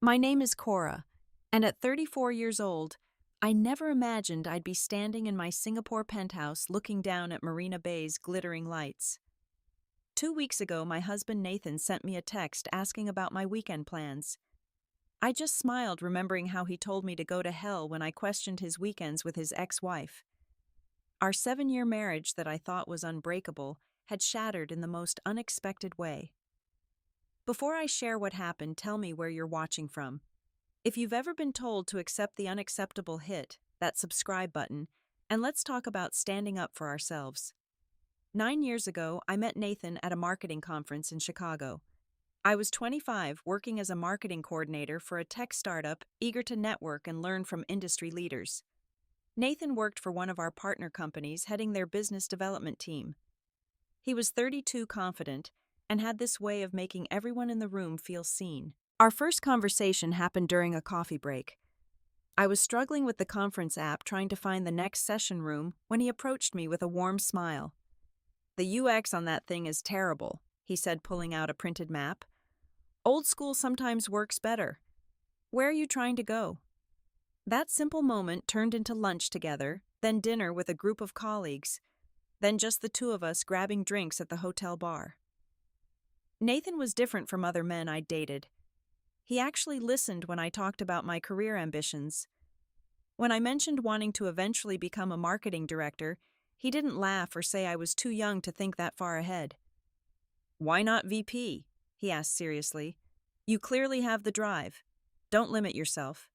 My name is Cora, and at 34 years old, I never imagined I'd be standing in my Singapore penthouse looking down at Marina Bay's glittering lights. 2 weeks ago, my husband Nathan sent me a text asking about my weekend plans. I just smiled, remembering how he told me to go to hell when I questioned his weekends with his ex-wife. Our 7-year marriage that I thought was unbreakable had shattered in the most unexpected way. Before I share what happened, tell me where you're watching from. If you've ever been told to accept the unacceptable, hit that subscribe button, and let's talk about standing up for ourselves. 9 years ago, I met Nathan at a marketing conference in Chicago. I was 25, working as a marketing coordinator for a tech startup eager to network and learn from industry leaders. Nathan worked for one of our partner companies, heading their business development team. He was 32, confident, and had this way of making everyone in the room feel seen. Our first conversation happened during a coffee break. I was struggling with the conference app trying to find the next session room when he approached me with a warm smile. "The UX on that thing is terrible," he said, pulling out a printed map. "Old school sometimes works better. Where are you trying to go?" That simple moment turned into lunch together, then dinner with a group of colleagues, then just the two of us grabbing drinks at the hotel bar. Nathan was different from other men I'd dated. He actually listened when I talked about my career ambitions. When I mentioned wanting to eventually become a marketing director, he didn't laugh or say I was too young to think that far ahead. "Why not VP?" he asked seriously. "You clearly have the drive. Don't limit yourself."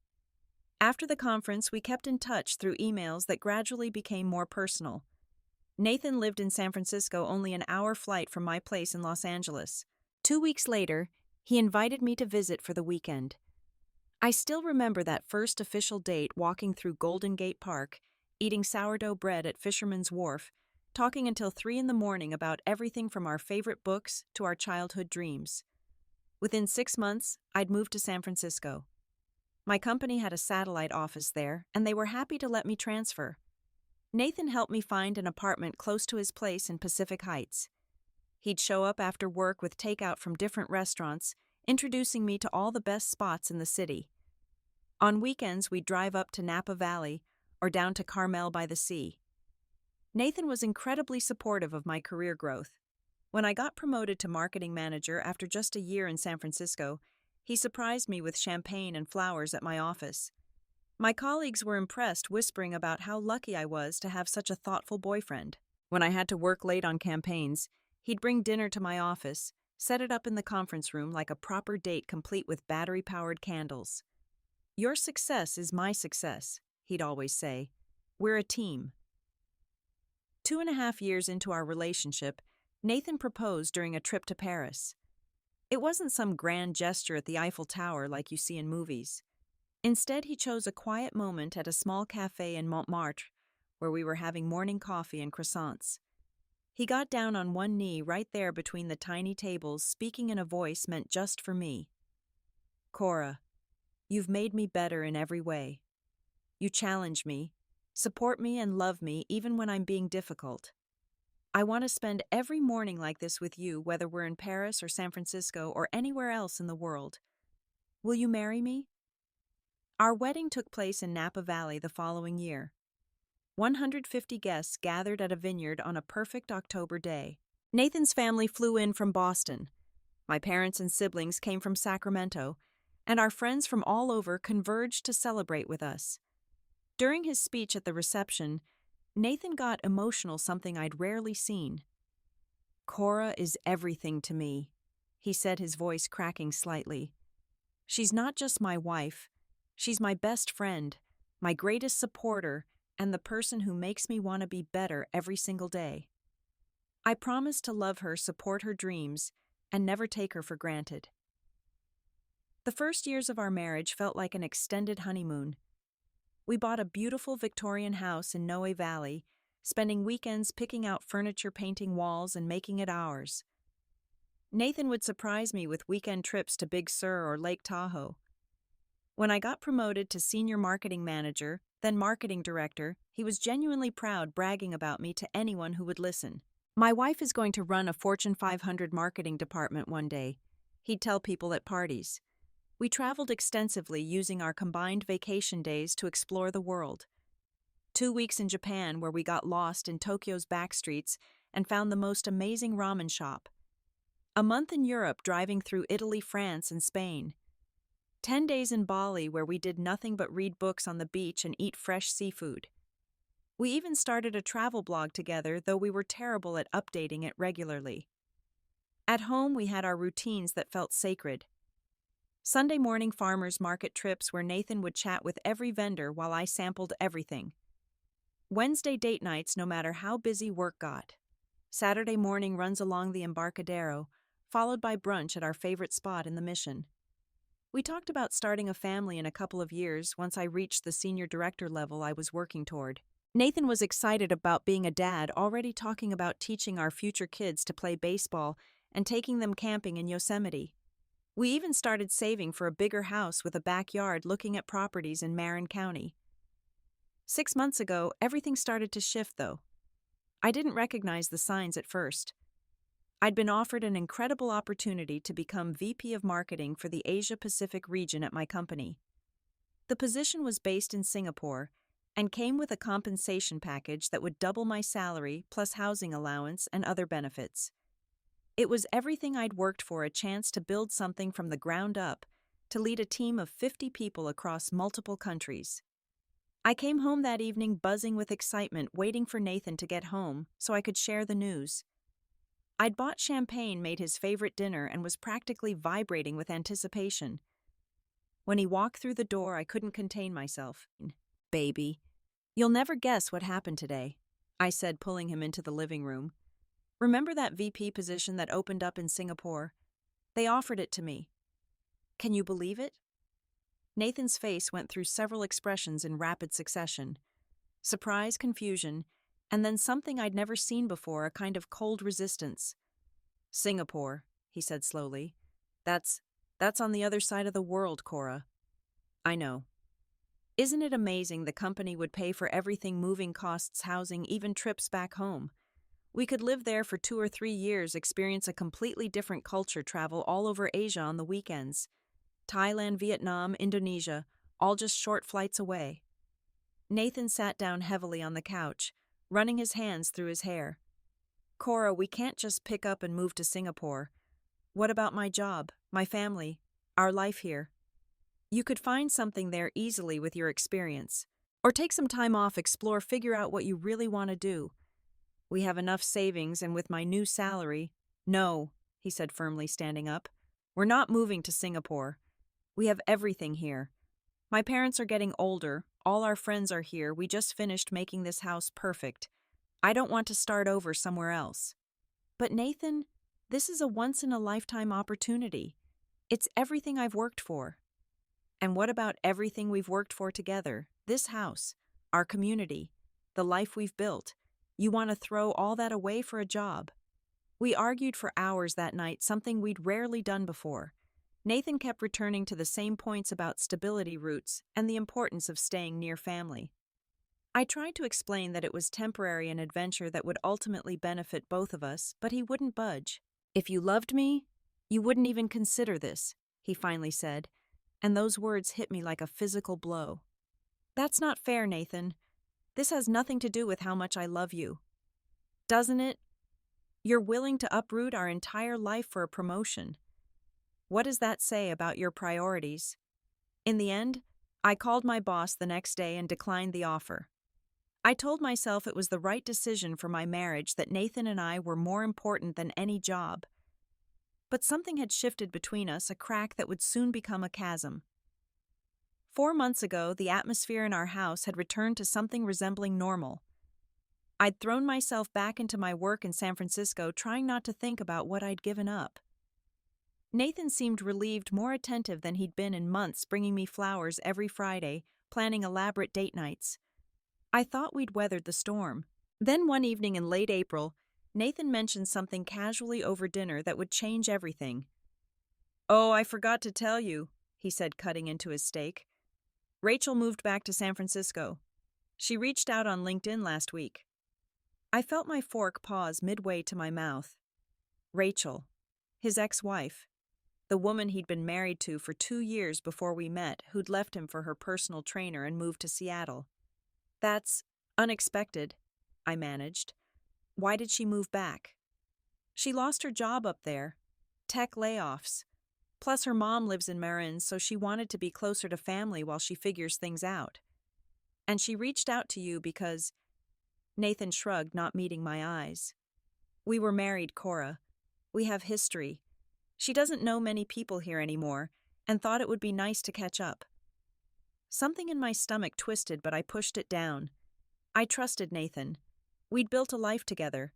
After the conference, we kept in touch through emails that gradually became more personal. Nathan lived in San Francisco, only an hour flight from my place in Los Angeles. 2 weeks later, he invited me to visit for the weekend. I still remember that first official date, walking through Golden Gate Park, eating sourdough bread at Fisherman's Wharf, talking until 3 in the morning about everything from our favorite books to our childhood dreams. Within 6 months, I'd moved to San Francisco. My company had a satellite office there, and they were happy to let me transfer. Nathan helped me find an apartment close to his place in Pacific Heights. He'd show up after work with takeout from different restaurants, introducing me to all the best spots in the city. On weekends, we'd drive up to Napa Valley or down to Carmel by the sea. Nathan was incredibly supportive of my career growth. When I got promoted to marketing manager after just a year in San Francisco, he surprised me with champagne and flowers at my office. My colleagues were impressed, whispering about how lucky I was to have such a thoughtful boyfriend. When I had to work late on campaigns, he'd bring dinner to my office, set it up in the conference room like a proper date, complete with battery-powered candles. "Your success is my success," he'd always say. "We're a team." 2.5 years into our relationship, Nathan proposed during a trip to Paris. It wasn't some grand gesture at the Eiffel Tower like you see in movies. Instead, he chose a quiet moment at a small cafe in Montmartre, where we were having morning coffee and croissants. He got down on one knee right there between the tiny tables, speaking in a voice meant just for me. "Cora, you've made me better in every way. You challenge me, support me, and love me even when I'm being difficult. I want to spend every morning like this with you, whether we're in Paris or San Francisco or anywhere else in the world. Will you marry me?" Our wedding took place in Napa Valley the following year. 150 guests gathered at a vineyard on a perfect October day. Nathan's family flew in from Boston. My parents and siblings came from Sacramento, and our friends from all over converged to celebrate with us. During his speech at the reception, Nathan got emotional, something I'd rarely seen. "Cora is everything to me," he said, his voice cracking slightly. "She's not just my wife. She's my best friend, my greatest supporter, and the person who makes me want to be better every single day. I promise to love her, support her dreams, and never take her for granted." The first years of our marriage felt like an extended honeymoon. We bought a beautiful Victorian house in Noe Valley, spending weekends picking out furniture, painting walls, and making it ours. Nathan would surprise me with weekend trips to Big Sur or Lake Tahoe. When I got promoted to senior marketing manager, then marketing director, he was genuinely proud, bragging about me to anyone who would listen. "My wife is going to run a Fortune 500 marketing department one day," he'd tell people at parties. We traveled extensively using our combined vacation days to explore the world. 2 weeks in Japan where we got lost in Tokyo's back streets and found the most amazing ramen shop. A month in Europe driving through Italy, France, and Spain. 10 days in Bali where we did nothing but read books on the beach and eat fresh seafood. We even started a travel blog together, though we were terrible at updating it regularly. At home, we had our routines that felt sacred. Sunday morning farmers market trips where Nathan would chat with every vendor while I sampled everything. Wednesday date nights no matter how busy work got. Saturday morning runs along the Embarcadero, followed by brunch at our favorite spot in the Mission. We talked about starting a family in a couple of years once I reached the senior director level I was working toward. Nathan was excited about being a dad, already talking about teaching our future kids to play baseball and taking them camping in Yosemite. We even started saving for a bigger house with a backyard looking at properties in Marin County. 6 months ago, everything started to shift, though. I didn't recognize the signs at first. I'd been offered an incredible opportunity to become VP of Marketing for the Asia-Pacific region at my company. The position was based in Singapore and came with a compensation package that would double my salary plus housing allowance and other benefits. It was everything I'd worked for, a chance to build something from the ground up, to lead a team of 50 people across multiple countries. I came home that evening buzzing with excitement, waiting for Nathan to get home so I could share the news. I'd bought champagne, made his favorite dinner, and was practically vibrating with anticipation. When he walked through the door, I couldn't contain myself. "Baby, you'll never guess what happened today," I said, pulling him into the living room. "Remember that VP position that opened up in Singapore? They offered it to me. Can you believe it?" Nathan's face went through several expressions in rapid succession. Surprise, confusion, and then something I'd never seen before, a kind of cold resistance. "Singapore," he said slowly. That's on the other side of the world, Cora." "I know. Isn't it amazing the company would pay for everything, moving costs, housing, even trips back home? We could live there for 2 or 3 years, experience a completely different culture, travel all over Asia on the weekends. Thailand, Vietnam, Indonesia, all just short flights away." Nathan sat down heavily on the couch, running his hands through his hair. "Cora, we can't just pick up and move to Singapore. What about my job, my family, our life here? You could find something there easily with your experience. Or take some time off, explore, figure out what you really want to do. We have enough savings, and with my new salary—" "No," he said firmly, standing up. "We're not moving to Singapore. We have everything here. My parents are getting older, all our friends are here, we just finished making this house perfect. I don't want to start over somewhere else." "But Nathan, this is a once-in-a-lifetime opportunity. It's everything I've worked for." "And what about everything we've worked for together? This house, our community, the life we've built. You want to throw all that away for a job?" We argued for hours that night, something we'd rarely done before. Nathan kept returning to the same points about stability, roots, and the importance of staying near family. I tried to explain that it was temporary, an adventure that would ultimately benefit both of us, but he wouldn't budge. "If you loved me, you wouldn't even consider this," he finally said, and those words hit me like a physical blow. "That's not fair, Nathan. This has nothing to do with how much I love you. Doesn't it? You're willing to uproot our entire life for a promotion. What does that say about your priorities?" In the end, I called my boss the next day and declined the offer. I told myself it was the right decision for my marriage, that Nathan and I were more important than any job. But something had shifted between us, a crack that would soon become a chasm. 4 months ago, the atmosphere in our house had returned to something resembling normal. I'd thrown myself back into my work in San Francisco, trying not to think about what I'd given up. Nathan seemed relieved, more attentive than he'd been in months, bringing me flowers every Friday, planning elaborate date nights. I thought we'd weathered the storm. Then one evening in late April, Nathan mentioned something casually over dinner that would change everything. "Oh, I forgot to tell you," he said, cutting into his steak. "Rachel moved back to San Francisco. She reached out on LinkedIn last week." I felt my fork pause midway to my mouth. Rachel, his ex-wife. the woman he'd been married to for 2 years before we met, who'd left him for her personal trainer and moved to Seattle. That's unexpected, I managed. Why did she move back? She lost her job up there. Tech layoffs. Plus, her mom lives in Marin, so she wanted to be closer to family while she figures things out. And she reached out to you because… Nathan shrugged, not meeting my eyes. We were married, Cora. We have history. She doesn't know many people here anymore, and thought it would be nice to catch up. Something in my stomach twisted, but I pushed it down. I trusted Nathan. We'd built a life together.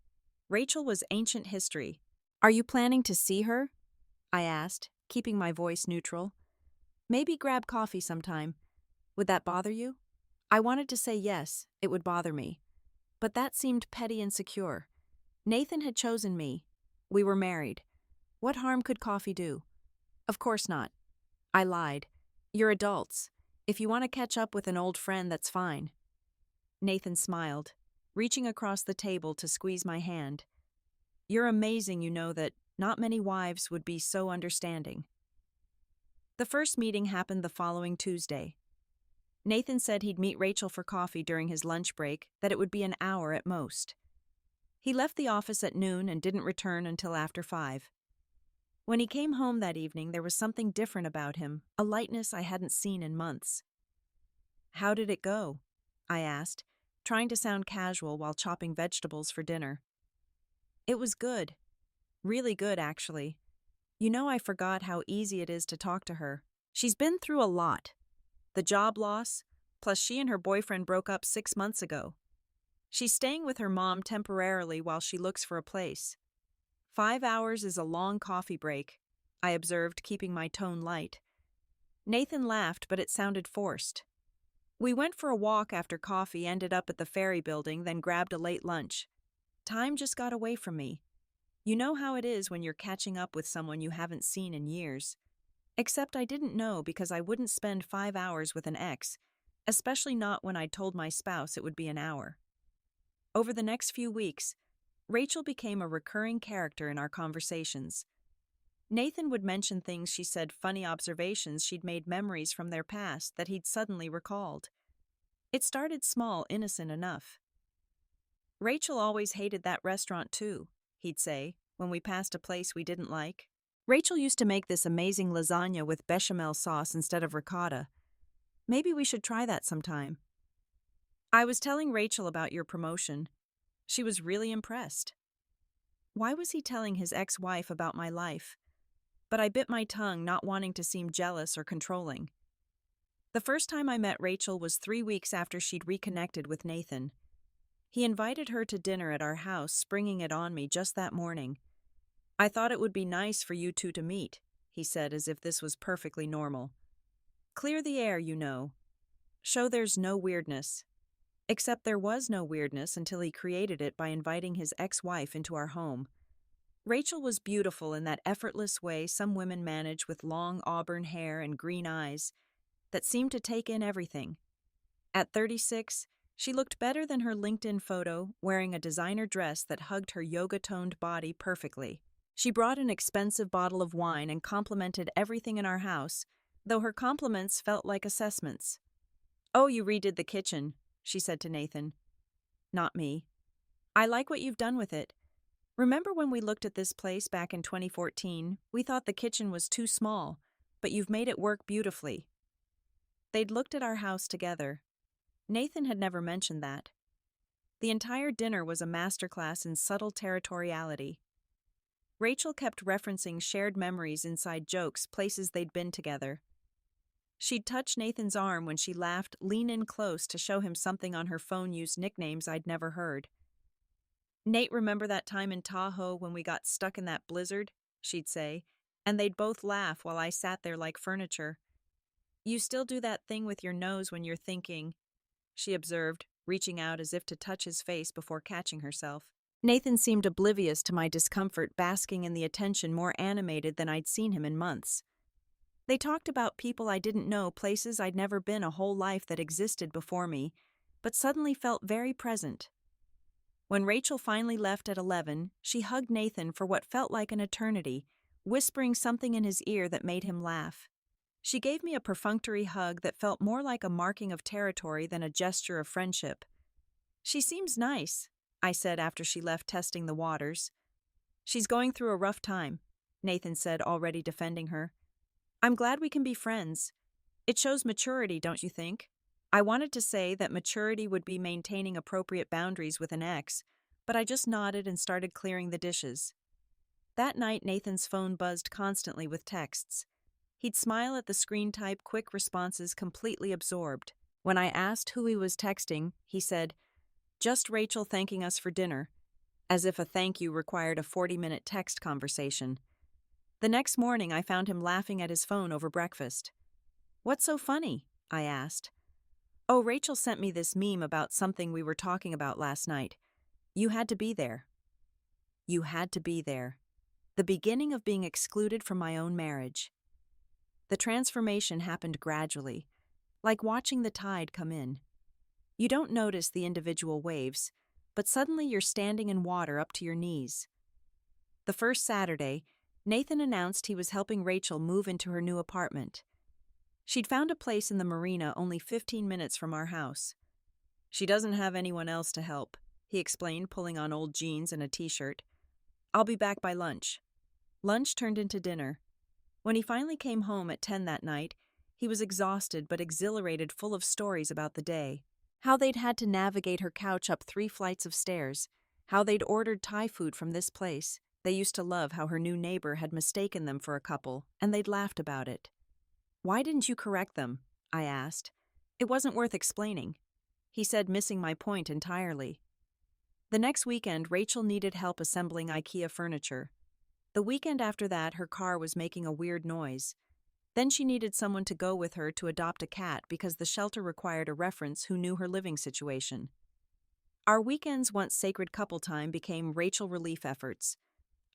Rachel was ancient history. Are you planning to see her? I asked, keeping my voice neutral. Maybe grab coffee sometime. Would that bother you? I wanted to say yes, it would bother me. But that seemed petty and secure. Nathan had chosen me. We were married. What harm could coffee do? Of course not. I lied. You're adults. If you want to catch up with an old friend, that's fine. Nathan smiled, reaching across the table to squeeze my hand. You're amazing, you know that not many wives would be so understanding. The first meeting happened the following Tuesday. Nathan said he'd meet Rachel for coffee during his lunch break, that it would be an hour at most. He left the office at noon and didn't return until after 5. When he came home that evening, there was something different about him, a lightness I hadn't seen in months. How did it go? I asked, trying to sound casual while chopping vegetables for dinner. It was good. Really good, actually. You know, I forgot how easy it is to talk to her. She's been through a lot. The job loss, plus she and her boyfriend broke up 6 months ago. She's staying with her mom temporarily while she looks for a place. 5 hours is a long coffee break, I observed, keeping my tone light. Nathan laughed, but it sounded forced. We went for a walk after coffee, ended up at the ferry building, then grabbed a late lunch. Time just got away from me. You know how it is when you're catching up with someone you haven't seen in years. Except I didn't know, because I wouldn't spend 5 hours with an ex, especially not when I'd told my spouse it would be an hour. Over the next few weeks, Rachel became a recurring character in our conversations. Nathan would mention things she said, funny observations she'd made, memories from their past that he'd suddenly recalled. It started small, innocent enough. Rachel always hated that restaurant too, he'd say, when we passed a place we didn't like. Rachel used to make this amazing lasagna with bechamel sauce instead of ricotta. Maybe we should try that sometime. I was telling Rachel about your promotion. She was really impressed. Why was he telling his ex-wife about my life? But I bit my tongue, not wanting to seem jealous or controlling. The first time I met Rachel was 3 weeks after she'd reconnected with Nathan. He invited her to dinner at our house, springing it on me just that morning. I thought it would be nice for you two to meet, he said, as if this was perfectly normal. Clear the air, you know. Show there's no weirdness. Except there was no weirdness until he created it by inviting his ex-wife into our home. Rachel was beautiful in that effortless way some women manage, with long auburn hair and green eyes that seemed to take in everything. At 36, she looked better than her LinkedIn photo, wearing a designer dress that hugged her yoga-toned body perfectly. She brought an expensive bottle of wine and complimented everything in our house, though her compliments felt like assessments. "Oh, you redid the kitchen," she said to Nathan. Not me. "I like what you've done with it. Remember when we looked at this place back in 2014, we thought the kitchen was too small, but you've made it work beautifully." They'd looked at our house together. Nathan had never mentioned that. The entire dinner was a masterclass in subtle territoriality. Rachel kept referencing shared memories, inside jokes, places they'd been together. She'd touch Nathan's arm when she laughed, lean in close to show him something on her phone, used nicknames I'd never heard. "Nate, remember that time in Tahoe when we got stuck in that blizzard?" she'd say, and they'd both laugh while I sat there like furniture. "You still do that thing with your nose when you're thinking," she observed, reaching out as if to touch his face before catching herself. Nathan seemed oblivious to my discomfort, basking in the attention, more animated than I'd seen him in months. They talked about people I didn't know, places I'd never been, a whole life that existed before me, but suddenly felt very present. When Rachel finally left at 11, she hugged Nathan for what felt like an eternity, whispering something in his ear that made him laugh. She gave me a perfunctory hug that felt more like a marking of territory than a gesture of friendship. "She seems nice," I said after she left testing the waters. "She's going through a rough time," Nathan said, already defending her. "I'm glad we can be friends. It shows maturity, don't you think?" I wanted to say that maturity would be maintaining appropriate boundaries with an ex, but I just nodded and started clearing the dishes. That night, Nathan's phone buzzed constantly with texts. He'd smile at the screen, type quick responses, completely absorbed. When I asked who he was texting, he said, "Just Rachel thanking us for dinner," as if a thank you required a 40-minute text conversation. The next morning, I found him laughing at his phone over breakfast. "What's so funny?" I asked. "Oh, Rachel sent me this meme about something we were talking about last night. You had to be there." You had to be there. The beginning of being excluded from my own marriage. The transformation happened gradually, like watching the tide come in. You don't notice the individual waves, but suddenly you're standing in water up to your knees. The first Saturday, Nathan announced he was helping Rachel move into her new apartment. She'd found a place in the marina only 15 minutes from our house. "She doesn't have anyone else to help," he explained, pulling on old jeans and a t-shirt. "I'll be back by lunch." Lunch turned into dinner. When he finally came home at 10 that night, he was exhausted but exhilarated, full of stories about the day. How they'd had to navigate her couch up 3 flights of stairs. How they'd ordered Thai food from this place. They used to love how her new neighbor had mistaken them for a couple, and they'd laughed about it. "Why didn't you correct them?" I asked. "It wasn't worth explaining." He said, missing my point entirely. The next weekend, Rachel needed help assembling IKEA furniture. The weekend after that, her car was making a weird noise. Then she needed someone to go with her to adopt a cat because the shelter required a reference who knew her living situation. Our weekends, once sacred couple time, became Rachel relief efforts.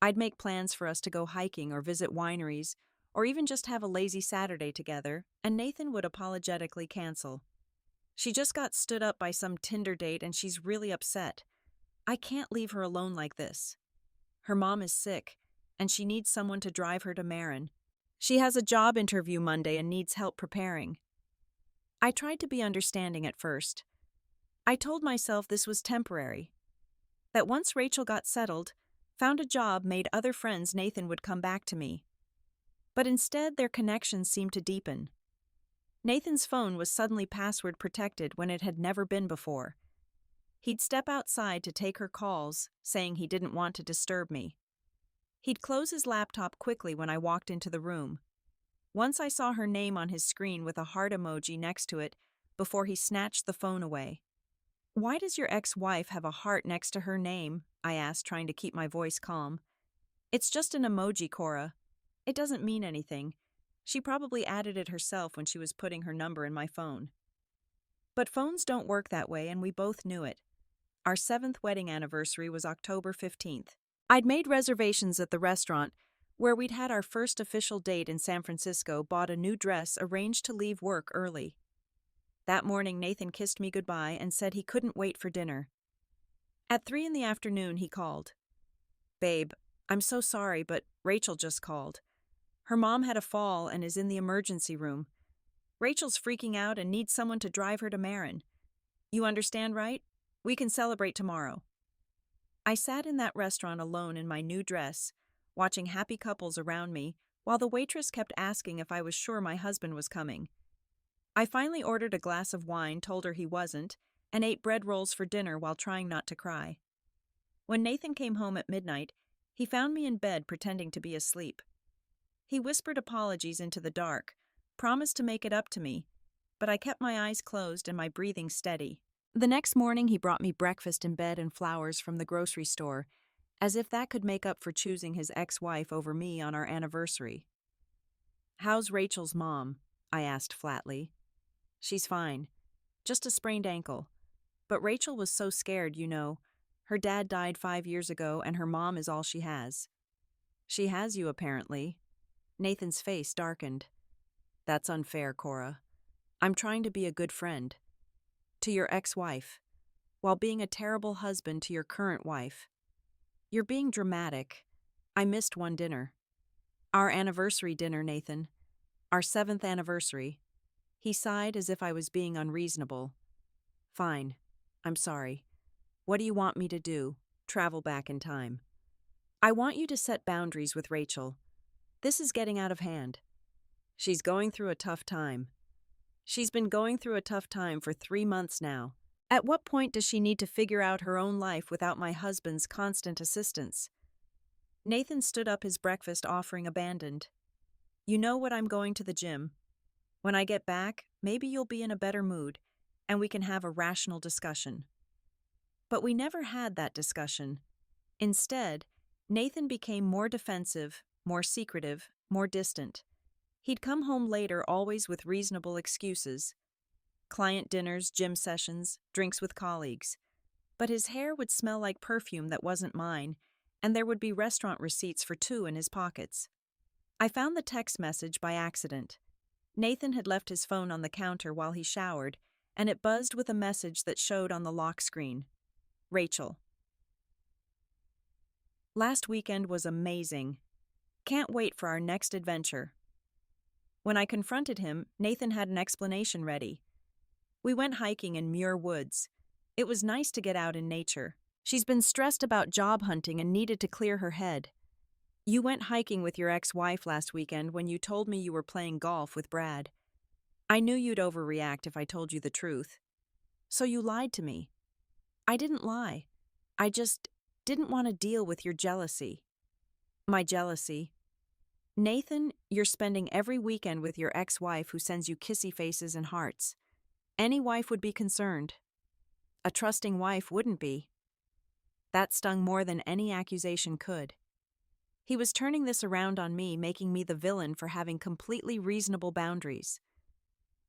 I'd make plans for us to go hiking or visit wineries, or even just have a lazy Saturday together, and Nathan would apologetically cancel. "She just got stood up by some Tinder date and she's really upset. I can't leave her alone like this. Her mom is sick, and she needs someone to drive her to Marin. She has a job interview Monday and needs help preparing." I tried to be understanding at first. I told myself this was temporary, that once Rachel got settled, found a job, made other friends, Nathan would come back to me. But instead, their connection seemed to deepen. Nathan's phone was suddenly password protected when it had never been before. He'd step outside to take her calls, saying he didn't want to disturb me. He'd close his laptop quickly when I walked into the room. Once I saw her name on his screen with a heart emoji next to it before he snatched the phone away. "Why does your ex-wife have a heart next to her name?" I asked, trying to keep my voice calm. "It's just an emoji, Cora. It doesn't mean anything. She probably added it herself when she was putting her number in my phone." But phones don't work that way, and we both knew it. Our 7th wedding anniversary was October 15th. I'd made reservations at the restaurant where we'd had our first official date in San Francisco, bought a new dress, arranged to leave work early. That morning, Nathan kissed me goodbye and said he couldn't wait for dinner. At 3 in the afternoon, he called. "Babe, I'm so sorry, but Rachel just called. Her mom had a fall and is in the emergency room. Rachel's freaking out and needs someone to drive her to Marin. You understand, right? We can celebrate tomorrow." I sat in that restaurant alone in my new dress, watching happy couples around me, while the waitress kept asking if I was sure my husband was coming. I finally ordered a glass of wine, told her he wasn't, and ate bread rolls for dinner while trying not to cry. When Nathan came home at midnight, he found me in bed pretending to be asleep. He whispered apologies into the dark, promised to make it up to me, but I kept my eyes closed and my breathing steady. The next morning, he brought me breakfast in bed and flowers from the grocery store, as if that could make up for choosing his ex-wife over me on our anniversary. "How's Rachel's mom?" I asked flatly. "She's fine. Just a sprained ankle. But Rachel was so scared, you know. Her dad died 5 years ago, and her mom is all she has." "She has you, apparently." Nathan's face darkened. "That's unfair, Cora. I'm trying to be a good friend. To your ex-wife, while being a terrible husband to your current wife. You're being dramatic. I missed one dinner." Our anniversary dinner, Nathan. Our 7th anniversary. He sighed as if I was being unreasonable. Fine. I'm sorry. What do you want me to do? Travel back in time. I want you to set boundaries with Rachel. This is getting out of hand. She's going through a tough time. She's been going through a tough time for 3 months now. At what point does she need to figure out her own life without my husband's constant assistance? Nathan stood up, his breakfast offering abandoned. You know what, I'm going to the gym. When I get back, maybe you'll be in a better mood, and we can have a rational discussion. But we never had that discussion. Instead, Nathan became more defensive, more secretive, more distant. He'd come home later, always with reasonable excuses. Client dinners, gym sessions, drinks with colleagues. But his hair would smell like perfume that wasn't mine, and there would be restaurant receipts for 2 in his pockets. I found the text message by accident. Nathan had left his phone on the counter while he showered, and it buzzed with a message that showed on the lock screen. Rachel. Last weekend was amazing. Can't wait for our next adventure. When I confronted him, Nathan had an explanation ready. We went hiking in Muir Woods. It was nice to get out in nature. She's been stressed about job hunting and needed to clear her head. You went hiking with your ex-wife last weekend when you told me you were playing golf with Brad. I knew you'd overreact if I told you the truth. So you lied to me. I didn't lie. I just didn't want to deal with your jealousy. My jealousy. Nathan, you're spending every weekend with your ex-wife who sends you kissy faces and hearts. Any wife would be concerned. A trusting wife wouldn't be. That stung more than any accusation could. He was turning this around on me, making me the villain for having completely reasonable boundaries.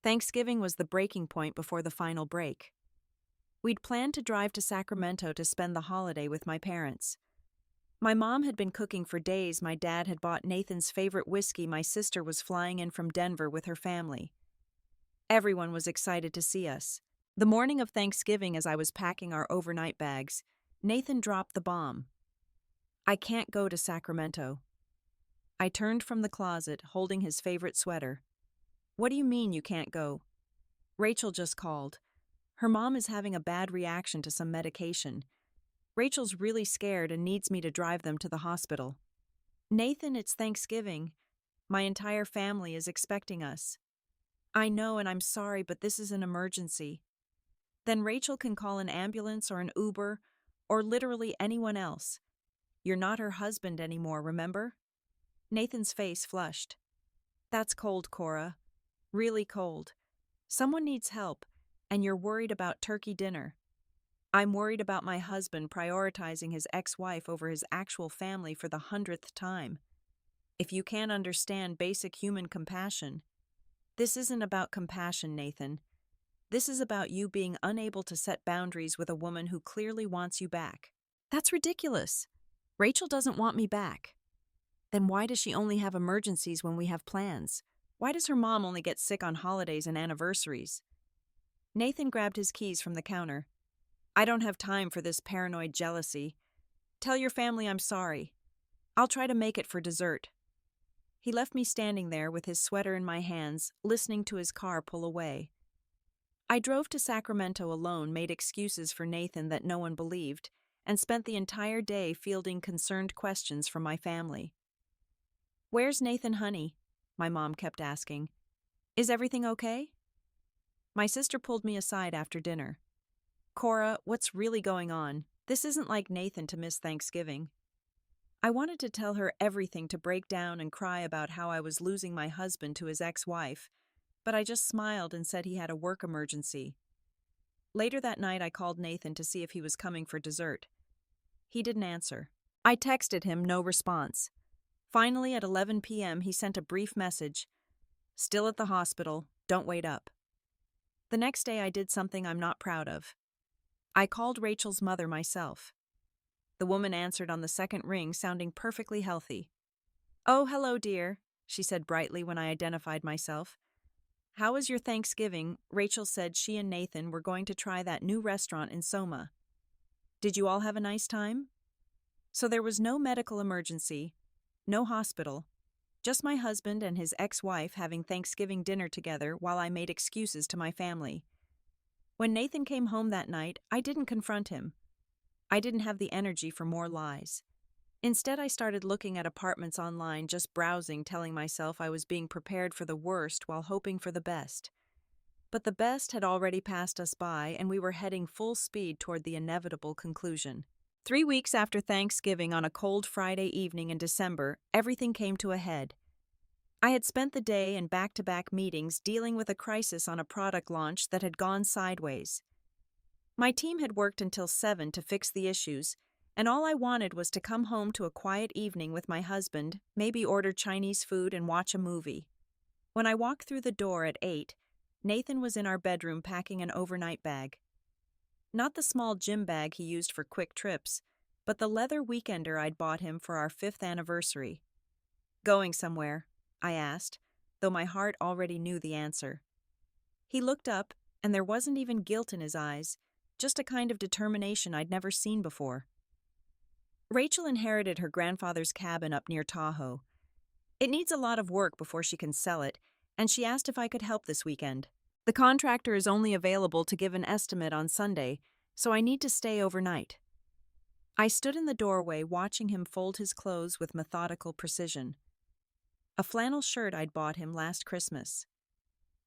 Thanksgiving was the breaking point before the final break. We'd planned to drive to Sacramento to spend the holiday with my parents. My mom had been cooking for days. My dad had bought Nathan's favorite whiskey. My sister was flying in from Denver with her family. Everyone was excited to see us. The morning of Thanksgiving, as I was packing our overnight bags, Nathan dropped the bomb. I can't go to Sacramento. I turned from the closet, holding his favorite sweater. What do you mean you can't go? Rachel just called. Her mom is having a bad reaction to some medication. Rachel's really scared and needs me to drive them to the hospital. Nathan, it's Thanksgiving. My entire family is expecting us. I know, and I'm sorry, but this is an emergency. Then Rachel can call an ambulance or an Uber, or literally anyone else. You're not her husband anymore, remember? Nathan's face flushed. That's cold, Cora. Really cold. Someone needs help, and you're worried about turkey dinner. I'm worried about my husband prioritizing his ex-wife over his actual family for the 100th time. If you can't understand basic human compassion, this isn't about compassion, Nathan. This is about you being unable to set boundaries with a woman who clearly wants you back. That's ridiculous. Rachel doesn't want me back. Then why does she only have emergencies when we have plans? Why does her mom only get sick on holidays and anniversaries? Nathan grabbed his keys from the counter. I don't have time for this paranoid jealousy. Tell your family I'm sorry. I'll try to make it for dessert. He left me standing there with his sweater in my hands, listening to his car pull away. I drove to Sacramento alone, made excuses for Nathan that no one believed, and spent the entire day fielding concerned questions from my family. Where's Nathan, honey? My mom kept asking. Is everything okay? My sister pulled me aside after dinner. Cora, what's really going on? This isn't like Nathan to miss Thanksgiving. I wanted to tell her everything, to break down and cry about how I was losing my husband to his ex-wife, but I just smiled and said he had a work emergency. Later that night, I called Nathan to see if he was coming for dessert. He didn't answer. I texted him, no response. Finally, at 11 p.m., he sent a brief message. Still at the hospital, don't wait up. The next day, I did something I'm not proud of. I called Rachel's mother myself. The woman answered on the second ring, sounding perfectly healthy. Oh, hello, dear, she said brightly when I identified myself. How was your Thanksgiving? Rachel said she and Nathan were going to try that new restaurant in Soma. Did you all have a nice time? So there was no medical emergency, no hospital, Just my husband and his ex-wife having Thanksgiving dinner together while I made excuses to my family. When Nathan came home that night, I didn't confront him. I didn't have the energy for more lies. Instead, I started looking at apartments online, just browsing, telling myself I was being prepared for the worst while hoping for the best. But the best had already passed us by, and we were heading full speed toward the inevitable conclusion. 3 weeks after Thanksgiving, on a cold Friday evening in December, everything came to a head. I had spent the day in back-to-back meetings dealing with a crisis on a product launch that had gone sideways. My team had worked until 7 to fix the issues, and all I wanted was to come home to a quiet evening with my husband, maybe order Chinese food and watch a movie. When I walked through the door at 8, Nathan was in our bedroom packing an overnight bag. Not the small gym bag he used for quick trips, but the leather weekender I'd bought him for our 5th anniversary. "Going somewhere?" I asked, though my heart already knew the answer. He looked up, and there wasn't even guilt in his eyes, just a kind of determination I'd never seen before. Rachel inherited her grandfather's cabin up near Tahoe. It needs a lot of work before she can sell it, and she asked if I could help this weekend. The contractor is only available to give an estimate on Sunday, so I need to stay overnight. I stood in the doorway watching him fold his clothes with methodical precision. A flannel shirt I'd bought him last Christmas.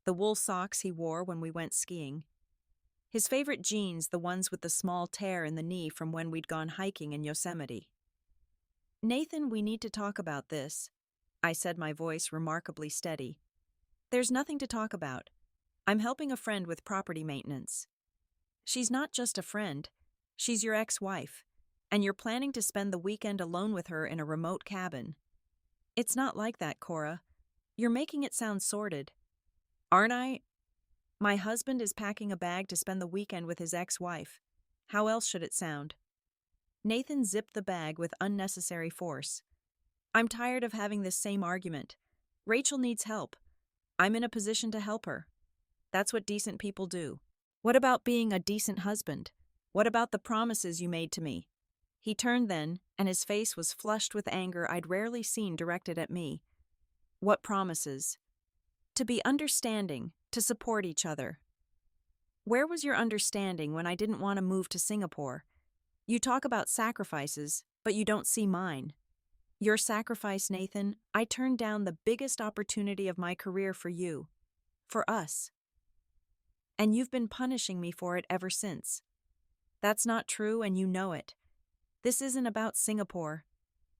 The wool socks he wore when we went skiing. His favorite jeans, the ones with the small tear in the knee from when we'd gone hiking in Yosemite. "Nathan, we need to talk about this," I said, my voice remarkably steady. "There's nothing to talk about. I'm helping a friend with property maintenance. She's not just a friend, she's your ex-wife, and you're planning to spend the weekend alone with her in a remote cabin. It's not like that, Cora. You're making it sound sordid." "Aren't I?" "My husband is packing a bag to spend the weekend with his ex-wife. How else should it sound?" Nathan zipped the bag with unnecessary force. "I'm tired of having this same argument. Rachel needs help. I'm in a position to help her. That's what decent people do. What about being a decent husband? What about the promises you made to me?" He turned then, and his face was flushed with anger I'd rarely seen directed at me. "What promises?" "To be understanding, to support each other." "Where was your understanding when I didn't want to move to Singapore? You talk about sacrifices, but you don't see mine. Your sacrifice, Nathan, I turned down the biggest opportunity of my career for you. For us. And you've been punishing me for it ever since. That's not true, and you know it. This isn't about Singapore.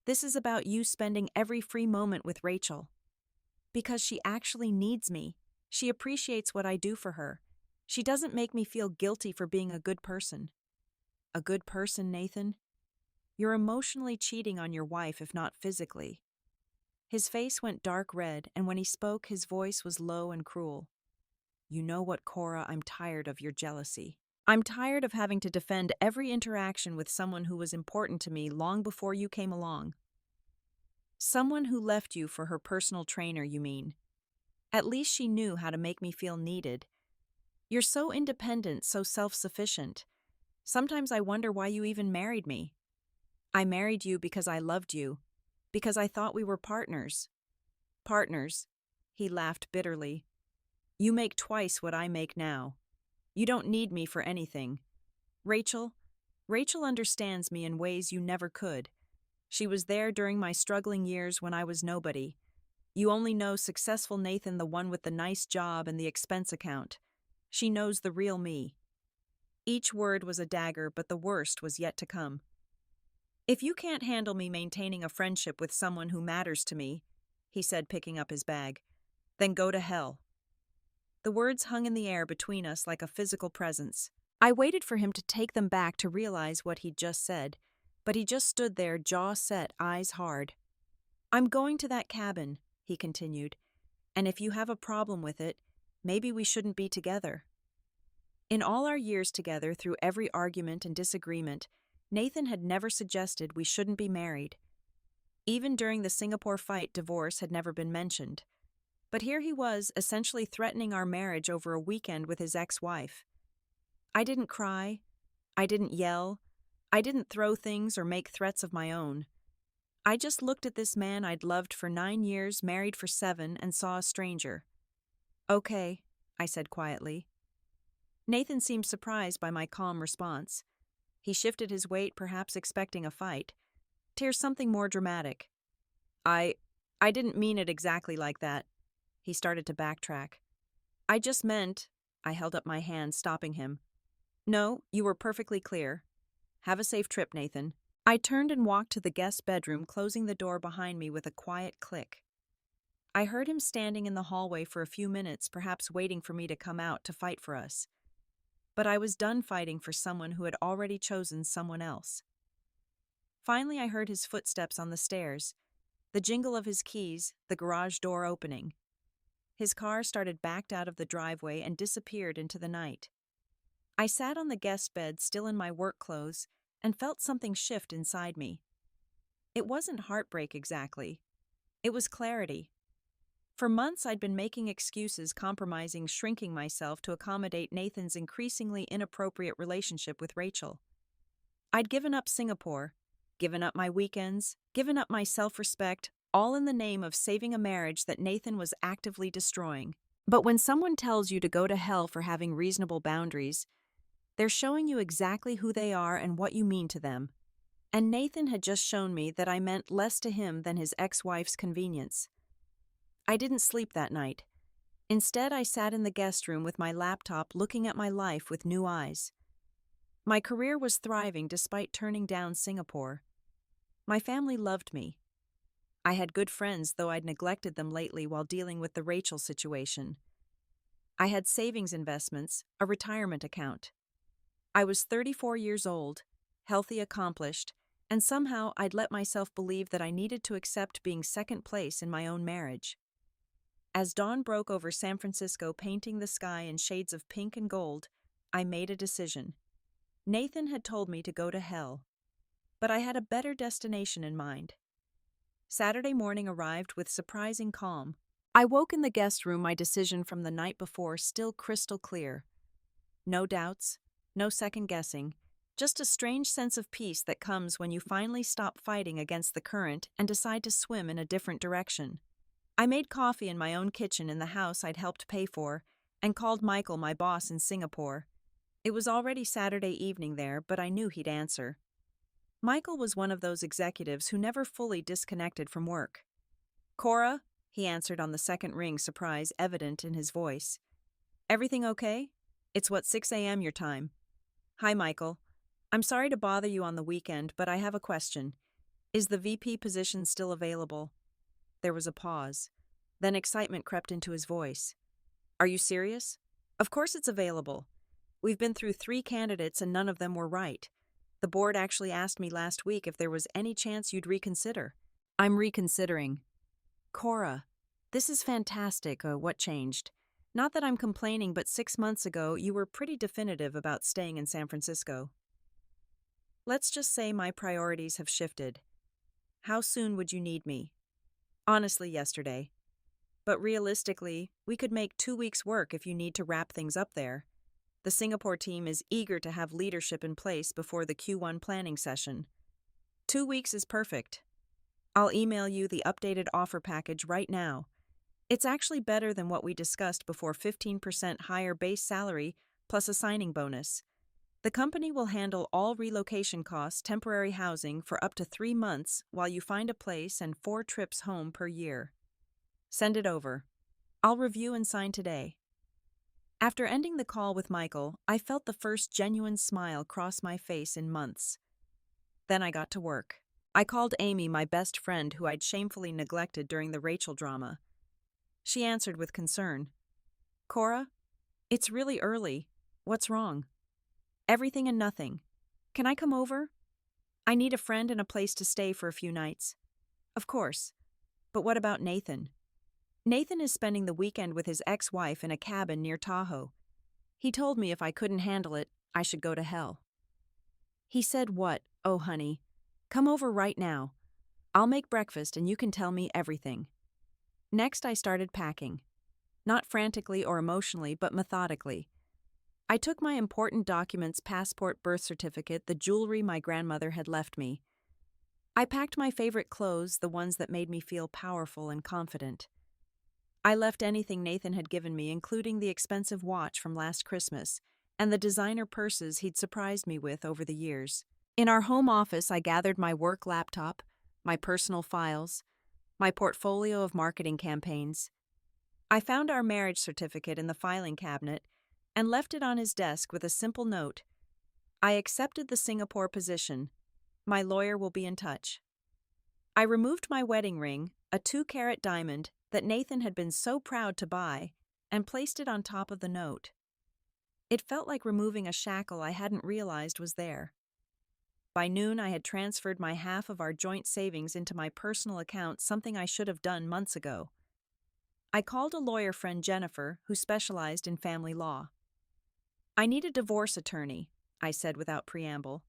This is about you spending every free moment with Rachel. Because she actually needs me. She appreciates what I do for her. She doesn't make me feel guilty for being a good person." "A good person, Nathan? You're emotionally cheating on your wife, if not physically." His face went dark red, and when he spoke, his voice was low and cruel. "You know what, Cora, I'm tired of your jealousy. I'm tired of having to defend every interaction with someone who was important to me long before you came along." "Someone who left you for her personal trainer, you mean? At least she knew how to make me feel needed. You're so independent, so self-sufficient. Sometimes I wonder why you even married me." "I married you because I loved you, because I thought we were partners." "Partners?" He laughed bitterly. "You make twice what I make now. You don't need me for anything. Rachel understands me in ways you never could. She was there during my struggling years when I was nobody. You only know successful Nathan, the one with the nice job and the expense account. She knows the real me." Each word was a dagger, but the worst was yet to come. "If you can't handle me maintaining a friendship with someone who matters to me," he said, picking up his bag, "then go to hell." The words hung in the air between us like a physical presence. I waited for him to take them back to realize what he'd just said, but he just stood there, jaw set, eyes hard. "I'm going to that cabin," he continued, "and if you have a problem with it, maybe we shouldn't be together." In all our years together, through every argument and disagreement, Nathan had never suggested we shouldn't be married. Even during the Singapore fight, divorce had never been mentioned. But here he was, essentially threatening our marriage over a weekend with his ex-wife. I didn't cry. I didn't yell. I didn't throw things or make threats of my own. I just looked at this man I'd loved for 9 years, married for 7, and saw a stranger. Okay, I said quietly. Nathan seemed surprised by my calm response. He shifted his weight, perhaps expecting a fight. Here's something more dramatic. I didn't mean it exactly like that. He started to backtrack. I just meant, I held up my hand, stopping him. No, you were perfectly clear. Have a safe trip, Nathan. I turned and walked to the guest bedroom, closing the door behind me with a quiet click. I heard him standing in the hallway for a few minutes, perhaps waiting for me to come out to fight for us. But I was done fighting for someone who had already chosen someone else. Finally, I heard his footsteps on the stairs, the jingle of his keys, the garage door opening. His car started backed out of the driveway and disappeared into the night. I sat on the guest bed, still in my work clothes, and felt something shift inside me. It wasn't heartbreak exactly. It was clarity. For months, I'd been making excuses, compromising, shrinking myself to accommodate Nathan's increasingly inappropriate relationship with Rachel. I'd given up Singapore, given up my weekends, given up my self-respect, all in the name of saving a marriage that Nathan was actively destroying. But when someone tells you to go to hell for having reasonable boundaries, they're showing you exactly who they are and what you mean to them. And Nathan had just shown me that I meant less to him than his ex-wife's convenience. I didn't sleep that night. Instead, I sat in the guest room with my laptop, looking at my life with new eyes. My career was thriving despite turning down Singapore. My family loved me. I had good friends, though I'd neglected them lately while dealing with the Rachel situation. I had savings investments, a retirement account. I was 34 years old, healthy, accomplished, and somehow I'd let myself believe that I needed to accept being second place in my own marriage. As dawn broke over San Francisco, painting the sky in shades of pink and gold, I made a decision. Nathan had told me to go to hell, but I had a better destination in mind. Saturday morning arrived with surprising calm. I woke in the guest room, my decision from the night before still crystal clear. No doubts, no second-guessing, just a strange sense of peace that comes when you finally stop fighting against the current and decide to swim in a different direction. I made coffee in my own kitchen in the house I'd helped pay for and called Michael, my boss in Singapore. It was already Saturday evening there, but I knew he'd answer. Michael was one of those executives who never fully disconnected from work. Cora, he answered on the second ring, surprise evident in his voice. Everything okay? It's 6 a.m. your time. Hi, Michael. I'm sorry to bother you on the weekend, but I have a question. Is the VP position still available? There was a pause. Then excitement crept into his voice. Are you serious? Of course it's available. We've been through 3 candidates and none of them were right. The board actually asked me last week if there was any chance you'd reconsider. I'm reconsidering. Cora, this is fantastic. What changed? Not that I'm complaining, but 6 months ago, you were pretty definitive about staying in San Francisco. Let's just say my priorities have shifted. How soon would you need me? Honestly, yesterday. But realistically, we could make 2 weeks work if you need to wrap things up there. The Singapore team is eager to have leadership in place before the Q1 planning session. 2 weeks is perfect. I'll email you the updated offer package right now. It's actually better than what we discussed before, 15% higher base salary plus a signing bonus. The company will handle all relocation costs, temporary housing for up to 3 months while you find a place, and 4 trips home per year. Send it over. I'll review and sign today. After ending the call with Michael, I felt the first genuine smile cross my face in months. Then I got to work. I called Amy, my best friend who I'd shamefully neglected during the Rachel drama. She answered with concern. Cora, it's really early. What's wrong? Everything and nothing. Can I come over? I need a friend and a place to stay for a few nights. Of course. But what about Nathan? Nathan is spending the weekend with his ex-wife in a cabin near Tahoe. He told me if I couldn't handle it, I should go to hell. He said what? Oh, honey. Come over right now. I'll make breakfast and you can tell me everything. Next, I started packing. Not frantically or emotionally, but methodically. I took my important documents, passport, birth certificate, the jewelry my grandmother had left me. I packed my favorite clothes, the ones that made me feel powerful and confident. I left anything Nathan had given me, including the expensive watch from last Christmas and the designer purses he'd surprised me with over the years. In our home office, I gathered my work laptop, my personal files, my portfolio of marketing campaigns. I found our marriage certificate in the filing cabinet and left it on his desk with a simple note. I accepted the Singapore position. My lawyer will be in touch. I removed my wedding ring, a 2-carat diamond that Nathan had been so proud to buy, and placed it on top of the note. It felt like removing a shackle I hadn't realized was there. By noon, I had transferred my half of our joint savings into my personal account, something I should have done months ago. I called a lawyer friend, Jennifer, who specialized in family law. "I need a divorce attorney," I said without preamble.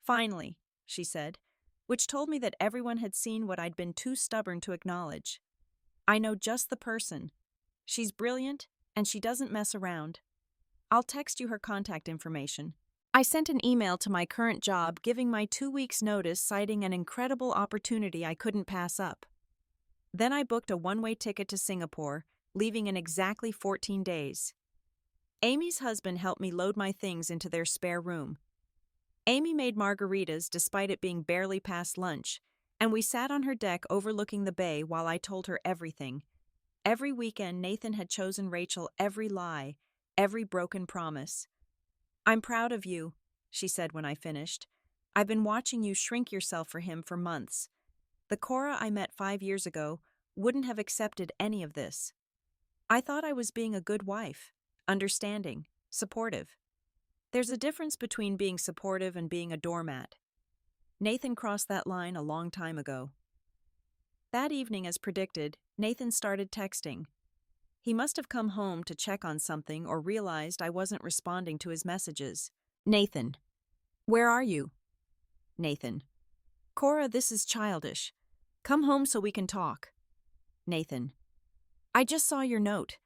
"Finally," she said, which told me that everyone had seen what I'd been too stubborn to acknowledge. "I know just the person. She's brilliant, and she doesn't mess around. I'll text you her contact information." I sent an email to my current job giving my 2 weeks' notice, citing an incredible opportunity I couldn't pass up. Then I booked a one-way ticket to Singapore, leaving in exactly 14 days. Amy's husband helped me load my things into their spare room. Amy made margaritas despite it being barely past lunch, and we sat on her deck overlooking the bay while I told her everything. Every weekend, Nathan had chosen Rachel, every lie, every broken promise. "I'm proud of you," she said when I finished. "I've been watching you shrink yourself for him for months. The Cora I met 5 years ago wouldn't have accepted any of this. I thought I was being a good wife, understanding, supportive. There's a difference between being supportive and being a doormat. Nathan crossed that line a long time ago." That evening, as predicted, Nathan started texting. He must have come home to check on something or realized I wasn't responding to his messages. "Nathan, where are you?" Nathan, "Cora, this is childish. Come home so we can talk." Nathan, "I just saw your note.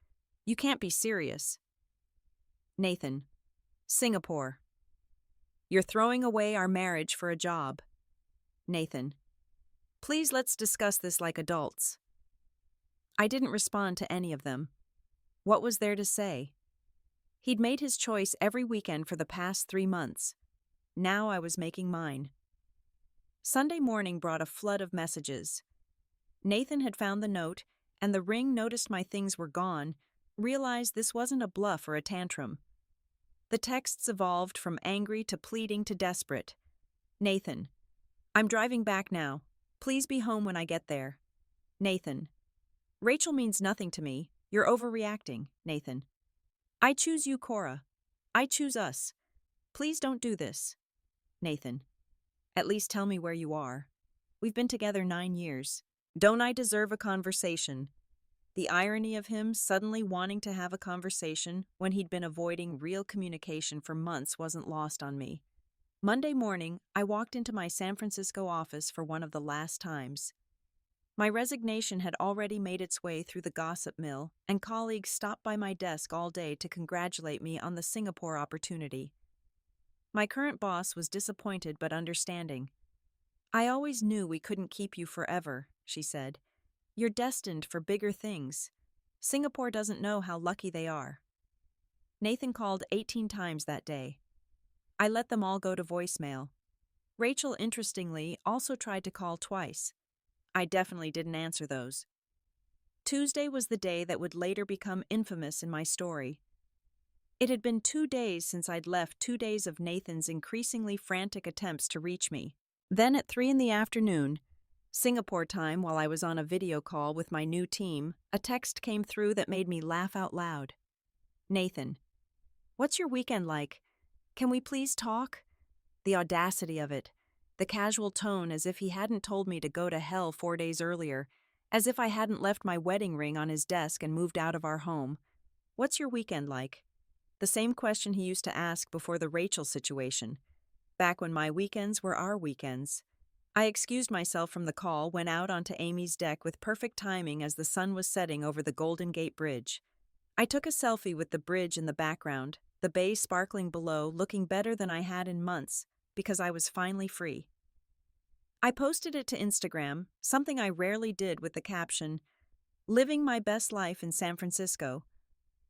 You can't be serious." Nathan, "Singapore. You're throwing away our marriage for a job." Nathan, "Please, let's discuss this like adults." I didn't respond to any of them. What was there to say? He'd made his choice every weekend for the past 3 months. Now I was making mine. Sunday morning brought a flood of messages. Nathan had found the note, and the ring noticed my things were gone, realized this wasn't a bluff or a tantrum. The texts evolved from angry to pleading to desperate. Nathan, "I'm driving back now. Please be home when I get there." Nathan, "Rachel means nothing to me. You're overreacting." Nathan, "I choose you, Cora. I choose us. Please don't do this." Nathan, "At least tell me where you are. We've been together 9 years. Don't I deserve a conversation?" The irony of him suddenly wanting to have a conversation when he'd been avoiding real communication for months wasn't lost on me. Monday morning, I walked into my San Francisco office for one of the last times. My resignation had already made its way through the gossip mill, and colleagues stopped by my desk all day to congratulate me on the Singapore opportunity. My current boss was disappointed but understanding. "I always knew we couldn't keep you forever," she said. "You're destined for bigger things. Singapore doesn't know how lucky they are." Nathan called 18 times that day. I let them all go to voicemail. Rachel, interestingly, also tried to call twice. I definitely didn't answer those. Tuesday was the day that would later become infamous in my story. It had been 2 days since I'd left, 2 days of Nathan's increasingly frantic attempts to reach me. Then at 3 in the afternoon, Singapore time, while I was on a video call with my new team, a text came through that made me laugh out loud. "Nathan, what's your weekend like? Can we please talk?" The audacity of it. The casual tone, as if he hadn't told me to go to hell 4 days earlier, as if I hadn't left my wedding ring on his desk and moved out of our home. "What's your weekend like?" The same question he used to ask before the Rachel situation, back when my weekends were our weekends. I excused myself from the call, went out onto Amy's deck with perfect timing as the sun was setting over the Golden Gate Bridge. I took a selfie with the bridge in the background, the bay sparkling below, looking better than I had in months, because I was finally free. I posted it to Instagram, something I rarely did, with the caption, "Living my best life in San Francisco.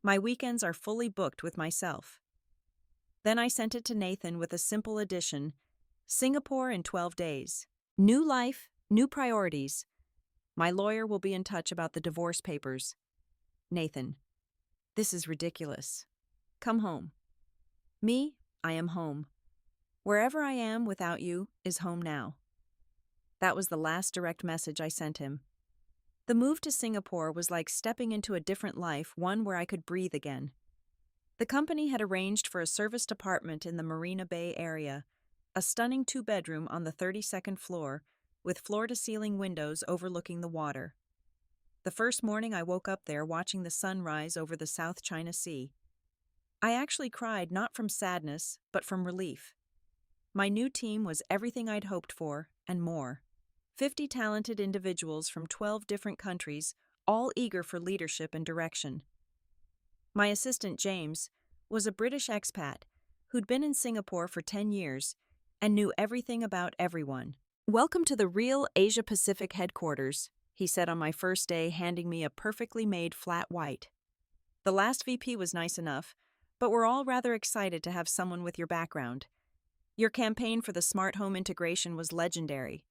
My weekends are fully booked with myself." Then I sent it to Nathan with a simple addition, "Singapore in 12 days. New life, new priorities. My lawyer will be in touch about the divorce papers. Nathan, this is ridiculous. Come home." Me, I am home. Wherever I am without you is home now. That was the last direct message I sent him. The move to Singapore was like stepping into a different life, one where I could breathe again. The company had arranged for a serviced apartment in the Marina Bay area, a stunning 2-bedroom on the 32nd floor, with floor-to-ceiling windows overlooking the water. The first morning I woke up there watching the sun rise over the South China Sea. I actually cried, not from sadness, but from relief. My new team was everything I'd hoped for, and more. 50 talented individuals from 12 different countries, all eager for leadership and direction. My assistant, James, was a British expat who'd been in Singapore for 10 years and knew everything about everyone. "Welcome to the real Asia-Pacific headquarters," he said on my first day, handing me a perfectly made flat white. "The last VP was nice enough, but we're all rather excited to have someone with your background. Your campaign for the smart home integration was legendary."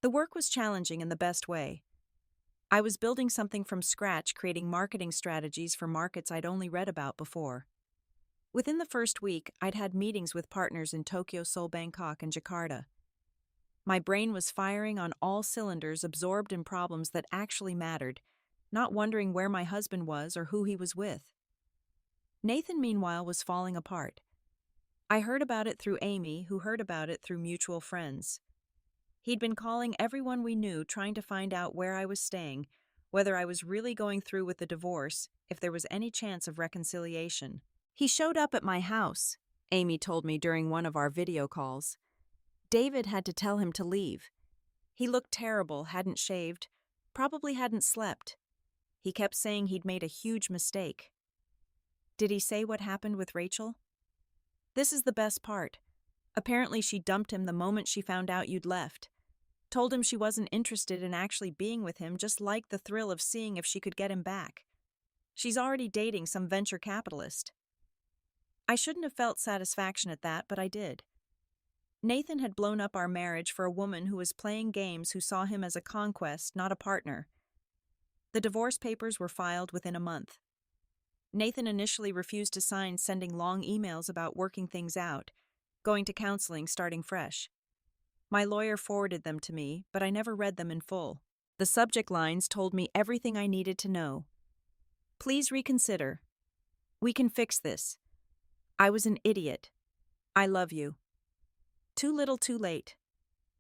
The work was challenging in the best way. I was building something from scratch, creating marketing strategies for markets I'd only read about before. Within the first week, I'd had meetings with partners in Tokyo, Seoul, Bangkok, and Jakarta. My brain was firing on all cylinders, absorbed in problems that actually mattered, not wondering where my husband was or who he was with. Nathan, meanwhile, was falling apart. I heard about it through Amy, who heard about it through mutual friends. He'd been calling everyone we knew, trying to find out where I was staying, whether I was really going through with the divorce, if there was any chance of reconciliation. "He showed up at my house," Amy told me during one of our video calls. "David had to tell him to leave. He looked terrible, hadn't shaved, probably hadn't slept. He kept saying he'd made a huge mistake." Did he say what happened with Rachel? This is the best part. Apparently she dumped him the moment she found out you'd left. Told him she wasn't interested in actually being with him, just liked the thrill of seeing if she could get him back. She's already dating some venture capitalist. I shouldn't have felt satisfaction at that, but I did. Nathan had blown up our marriage for a woman who was playing games, who saw him as a conquest, not a partner. The divorce papers were filed within a month. Nathan initially refused to sign, sending long emails about working things out, going to counseling, starting fresh. My lawyer forwarded them to me, but I never read them in full. The subject lines told me everything I needed to know. "Please reconsider. We can fix this. I was an idiot. I love you." Too little, too late.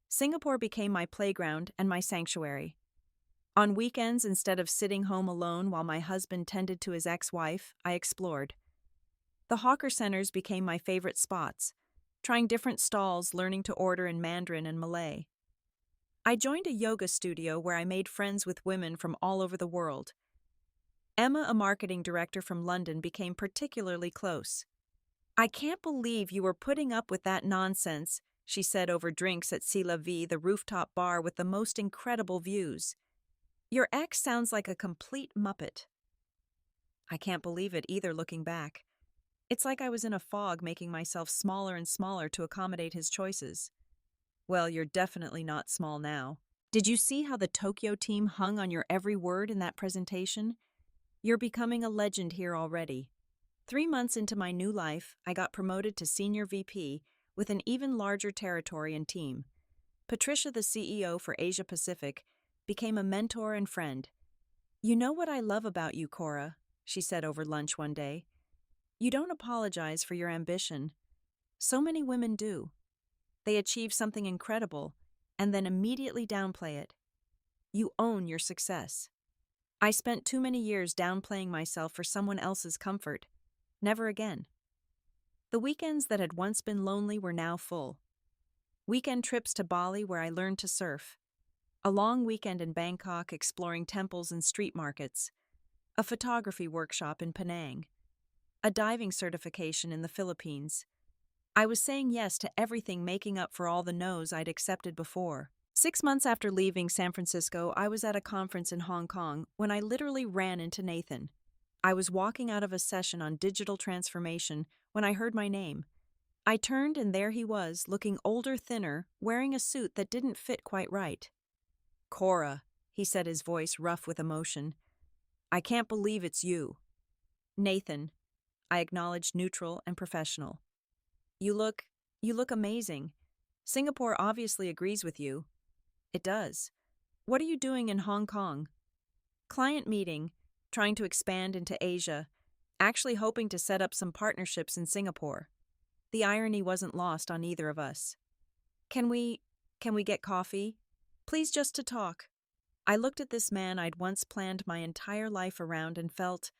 Singapore became my playground and my sanctuary. On weekends, instead of sitting home alone while my husband tended to his ex-wife, I explored. The hawker centers became my favorite spots, trying different stalls, learning to order in Mandarin and Malay. I joined a yoga studio where I made friends with women from all over the world. Emma, a marketing director from London, became particularly close. "I can't believe you were putting up with that nonsense," she said over drinks at C'est La Vie, the rooftop bar with the most incredible views. "Your ex sounds like a complete muppet." I can't believe it either, looking back. It's like I was in a fog, making myself smaller and smaller to accommodate his choices. Well, you're definitely not small now. Did you see how the Tokyo team hung on your every word in that presentation? You're becoming a legend here already. 3 months into my new life, I got promoted to Senior VP with an even larger territory and team. Patricia, the CEO for Asia Pacific, became a mentor and friend. "You know what I love about you, Cora," she said over lunch one day. "You don't apologize for your ambition. So many women do. They achieve something incredible and then immediately downplay it. You own your success." I spent too many years downplaying myself for someone else's comfort. Never again. The weekends that had once been lonely were now full. Weekend trips to Bali, where I learned to surf. A long weekend in Bangkok exploring temples and street markets. A photography workshop in Penang. A diving certification in the Philippines. I was saying yes to everything, making up for all the no's I'd accepted before. 6 months after leaving San Francisco, I was at a conference in Hong Kong when I literally ran into Nathan. I was walking out of a session on digital transformation when I heard my name. I turned and there he was, looking older, thinner, wearing a suit that didn't fit quite right. "Cora," he said, his voice rough with emotion. "I can't believe it's you." "Nathan," I acknowledged, neutral and professional. You look amazing. Singapore obviously agrees with you." "It does. What are you doing in Hong Kong?" "Client meeting, trying to expand into Asia, actually hoping to set up some partnerships in Singapore." The irony wasn't lost on either of us. Can we get coffee? Please, just to talk." I looked at this man I'd once planned my entire life around and felt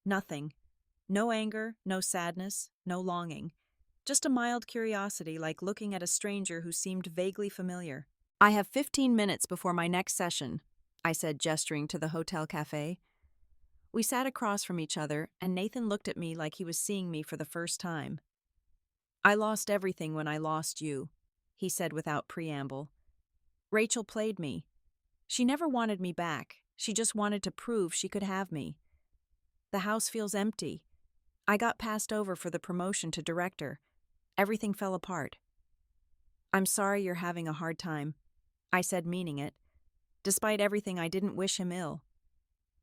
nothing. No anger, no sadness, no longing. Just a mild curiosity, like looking at a stranger who seemed vaguely familiar. "I have 15 minutes before my next session," I said, gesturing to the hotel cafe. We sat across from each other, and Nathan looked at me like he was seeing me for the first time. "I lost everything when I lost you," he said without preamble. "Rachel played me. She never wanted me back. She just wanted to prove she could have me. The house feels empty. I got passed over for the promotion to director. Everything fell apart." "I'm sorry you're having a hard time," I said, meaning it. Despite everything, I didn't wish him ill.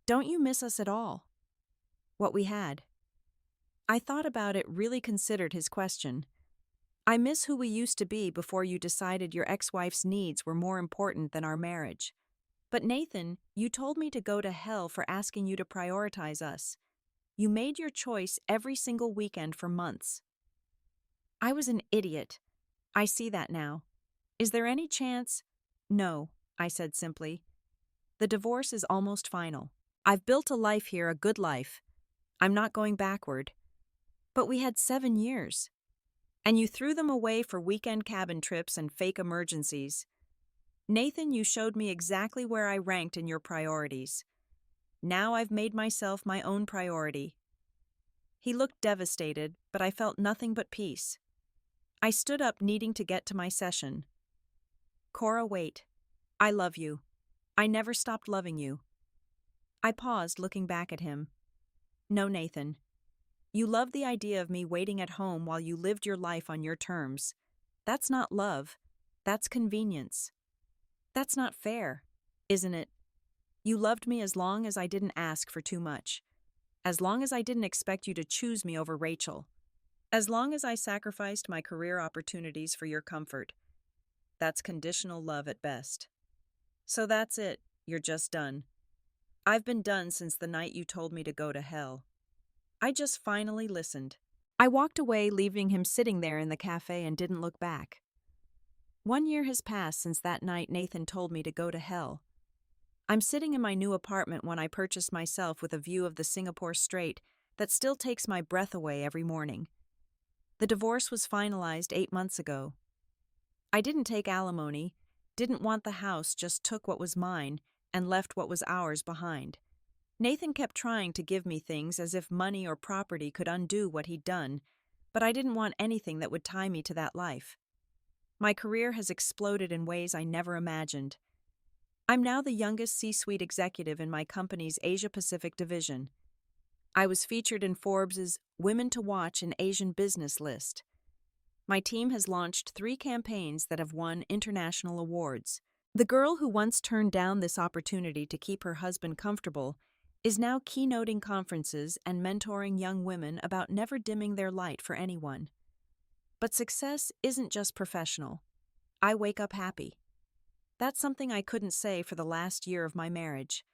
"Don't you miss us at all?" "What we had?" I thought about it, really considered his question. "I miss who we used to be before you decided your ex-wife's needs were more important than our marriage. But Nathan, you told me to go to hell for asking you to prioritize us. You made your choice every single weekend for months." I was an idiot. I see that now. "Is there any chance?" "No," I said simply. "The divorce is almost final. I've built a life here, a good life. I'm not going backward." "But we had 7 years. And you threw them away for weekend cabin trips and fake emergencies. Nathan, you showed me exactly where I ranked in your priorities. Now I've made myself my own priority." He looked devastated, but I felt nothing but peace. I stood up, needing to get to my session. "Cora, wait. I love you. I never stopped loving you." I paused, looking back at him. "No, Nathan. You loved the idea of me waiting at home while you lived your life on your terms. That's not love. That's convenience. That's not fair, isn't it? You loved me as long as I didn't ask for too much. As long as I didn't expect you to choose me over Rachel. As long as I sacrificed my career opportunities for your comfort. That's conditional love at best. So that's it. You're just done. I've been done since the night you told me to go to hell." I just finally listened. I walked away, leaving him sitting there in the cafe, and didn't look back. 1 year has passed since that night Nathan told me to go to hell. I'm sitting in my new apartment, one I purchased myself, with a view of the Singapore Strait that still takes my breath away every morning. The divorce was finalized 8 months ago. I didn't take alimony, didn't want the house, just took what was mine and left what was ours behind. Nathan kept trying to give me things as if money or property could undo what he'd done, but I didn't want anything that would tie me to that life. My career has exploded in ways I never imagined. I'm now the youngest C-suite executive in my company's Asia-Pacific division. I was featured in Forbes' Women to Watch in Asian Business list. My team has launched 3 campaigns that have won international awards. The girl who once turned down this opportunity to keep her husband comfortable is now keynoting conferences and mentoring young women about never dimming their light for anyone. But success isn't just professional. I wake up happy. That's something I couldn't say for the last year of my marriage.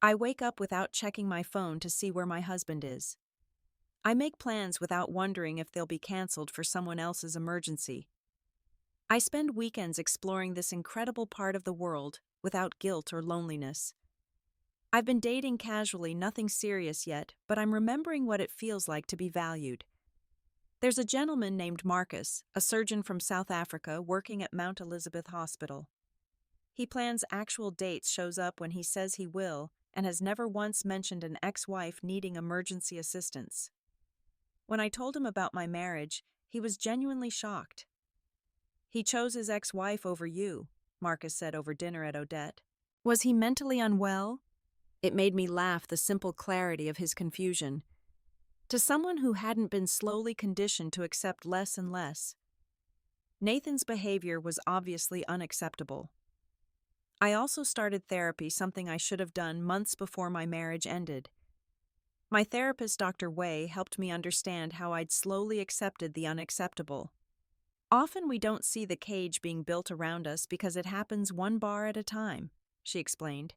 I wake up without checking my phone to see where my husband is. I make plans without wondering if they'll be canceled for someone else's emergency. I spend weekends exploring this incredible part of the world without guilt or loneliness. I've been dating casually, nothing serious yet, but I'm remembering what it feels like to be valued. There's a gentleman named Marcus, a surgeon from South Africa working at Mount Elizabeth Hospital. He plans actual dates, shows up when he says he will, and has never once mentioned an ex-wife needing emergency assistance. When I told him about my marriage, He was genuinely shocked. He chose his ex-wife over you, Marcus said over dinner at Odette. Was he mentally unwell? It made me laugh, the simple clarity of his confusion. To someone who hadn't been slowly conditioned to accept less and less. Nathan's behavior was obviously unacceptable. I also started therapy, something I should have done months before my marriage ended. My therapist, Dr. Wei, helped me understand how I'd slowly accepted the unacceptable. Often we don't see the cage being built around us because it happens one bar at a time, she explained.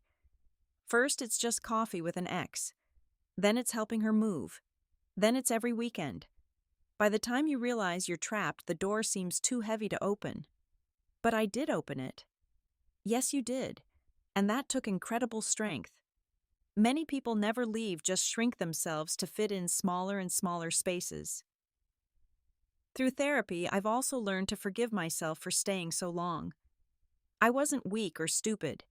First, it's just coffee with an ex. Then it's helping her move. Then it's every weekend. By the time you realize you're trapped, the door seems too heavy to open. But I did open it. Yes, you did. And that took incredible strength. Many people never leave, just shrink themselves to fit in smaller and smaller spaces. Through therapy, I've also learned to forgive myself for staying so long. I wasn't weak or stupid.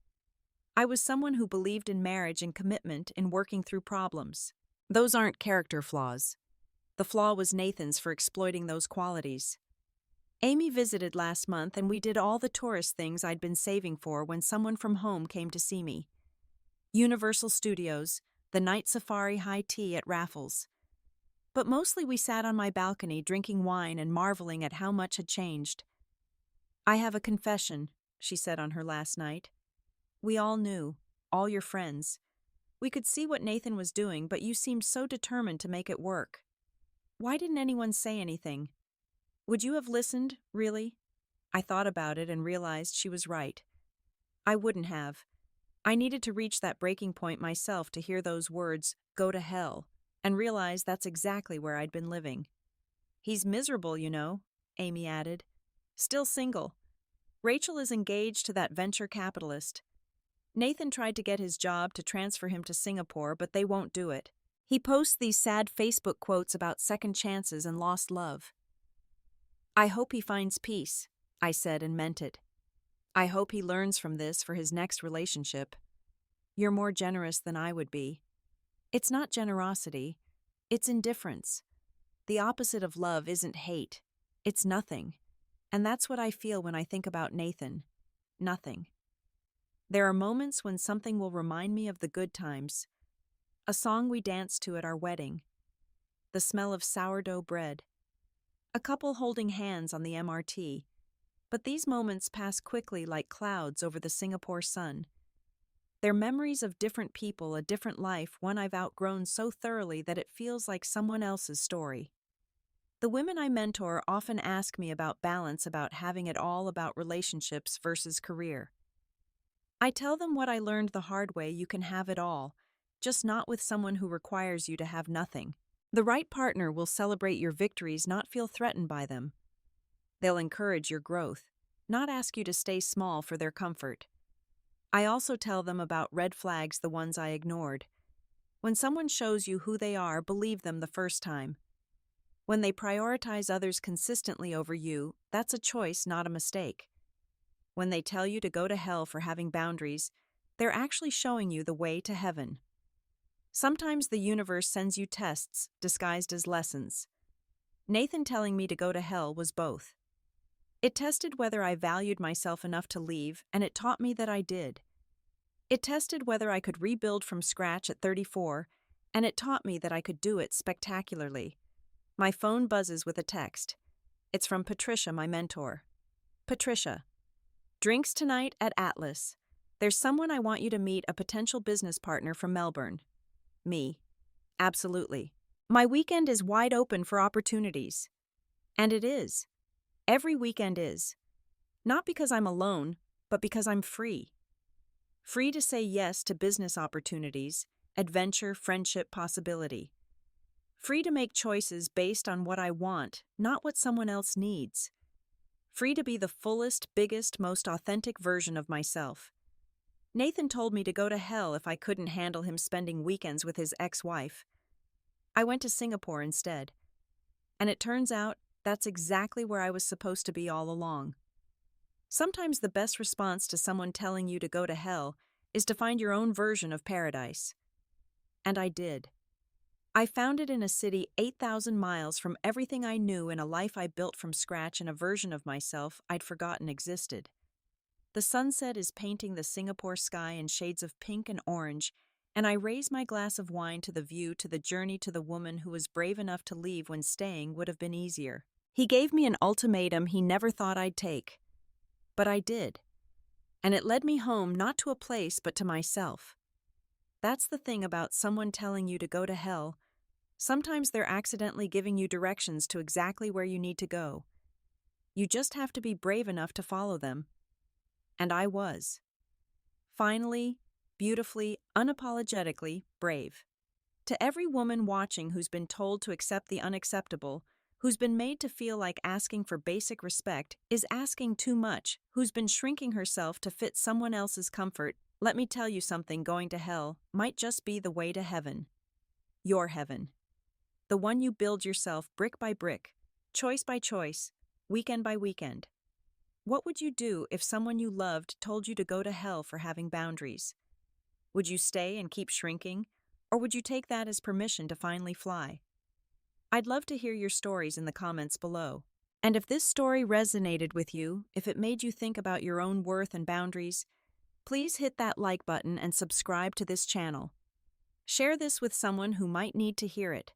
I was someone who believed in marriage and commitment in working through problems. Those aren't character flaws. The flaw was Nathan's for exploiting those qualities. Amy visited last month and we did all the tourist things I'd been saving for when someone from home came to see me. Universal Studios, the night safari, high tea at Raffles. But mostly we sat on my balcony drinking wine and marveling at how much had changed. I have a confession, she said on her last night. We all knew, all your friends. We could see what Nathan was doing, but you seemed so determined to make it work. Why didn't anyone say anything? Would you have listened, really? I thought about it and realized she was right. I wouldn't have. I needed to reach that breaking point myself to hear those words, go to hell, and realize that's exactly where I'd been living. He's miserable, you know, Amy added. Still single. Rachel is engaged to that venture capitalist. Nathan tried to get his job to transfer him to Singapore, but they won't do it. He posts these sad Facebook quotes about second chances and lost love. I hope he finds peace, I said and meant it. I hope he learns from this for his next relationship. You're more generous than I would be. It's not generosity, it's indifference. The opposite of love isn't hate, it's nothing. And that's what I feel when I think about Nathan. Nothing. There are moments when something will remind me of the good times. A song we danced to at our wedding. The smell of sourdough bread. A couple holding hands on the MRT. But these moments pass quickly like clouds over the Singapore sun. They're memories of different people, a different life, one I've outgrown so thoroughly that it feels like someone else's story. The women I mentor often ask me about balance, about having it all, about relationships versus career. I tell them what I learned the hard way: you can have it all, just not with someone who requires you to have nothing. The right partner will celebrate your victories, not feel threatened by them. They'll encourage your growth, not ask you to stay small for their comfort. I also tell them about red flags, the ones I ignored. When someone shows you who they are, believe them the first time. When they prioritize others consistently over you, that's a choice, not a mistake. When they tell you to go to hell for having boundaries, they're actually showing you the way to heaven. Sometimes the universe sends you tests disguised as lessons. Nathan telling me to go to hell was both. It tested whether I valued myself enough to leave, and it taught me that I did. It tested whether I could rebuild from scratch at 34, and it taught me that I could do it spectacularly. My phone buzzes with a text. It's from Patricia, my mentor. Patricia, drinks tonight at Atlas. There's someone I want you to meet, a potential business partner from Melbourne. Me. Absolutely. My weekend is wide open for opportunities. And it is. Every weekend is. Not because I'm alone, but because I'm free. Free to say yes to business opportunities, adventure, friendship, possibility. Free to make choices based on what I want, not what someone else needs. Free to be the fullest, biggest, most authentic version of myself. Nathan told me to go to hell if I couldn't handle him spending weekends with his ex-wife. I went to Singapore instead. And it turns out that's exactly where I was supposed to be all along. Sometimes the best response to someone telling you to go to hell is to find your own version of paradise. And I did. I found it in a city 8,000 miles from everything I knew in a life I built from scratch and a version of myself I'd forgotten existed. The sunset is painting the Singapore sky in shades of pink and orange, and I raise my glass of wine to the view, to the journey, to the woman who was brave enough to leave when staying would have been easier. He gave me an ultimatum he never thought I'd take. But I did. And it led me home, not to a place but to myself. That's the thing about someone telling you to go to hell. Sometimes they're accidentally giving you directions to exactly where you need to go. You just have to be brave enough to follow them. And I was. Finally, beautifully, unapologetically brave. To every woman watching who's been told to accept the unacceptable, who's been made to feel like asking for basic respect is asking too much, who's been shrinking herself to fit someone else's comfort, let me tell you something: going to hell might just be the way to heaven. Your heaven. The one you build yourself brick by brick, choice by choice, weekend by weekend. What would you do if someone you loved told you to go to hell for having boundaries? Would you stay and keep shrinking, or would you take that as permission to finally fly? I'd love to hear your stories in the comments below. And if this story resonated with you, if it made you think about your own worth and boundaries, please hit that like button and subscribe to this channel. Share this with someone who might need to hear it,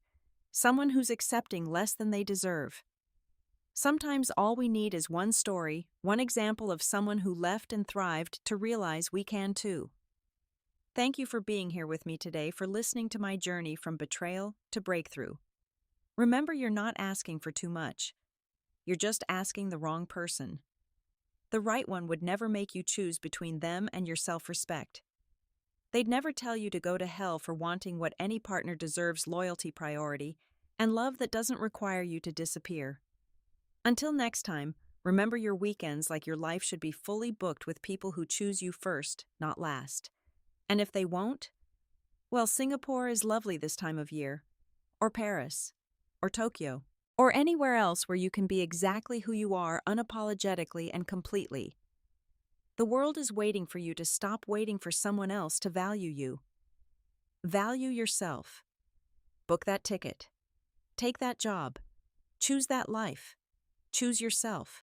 someone who's accepting less than they deserve. Sometimes all we need is one story, one example of someone who left and thrived to realize we can too. Thank you for being here with me today, for listening to my journey from betrayal to breakthrough. Remember, you're not asking for too much. You're just asking the wrong person. The right one would never make you choose between them and your self-respect. They'd never tell you to go to hell for wanting what any partner deserves: loyalty, priority, and love that doesn't require you to disappear. Until next time, remember your weekends like your life should be fully booked with people who choose you first, not last. And if they won't, well, Singapore is lovely this time of year, or Paris, or Tokyo, or anywhere else where you can be exactly who you are, unapologetically and completely. The world is waiting for you to stop waiting for someone else to value you. Value yourself. Book that ticket. Take that job. Choose that life. Choose yourself.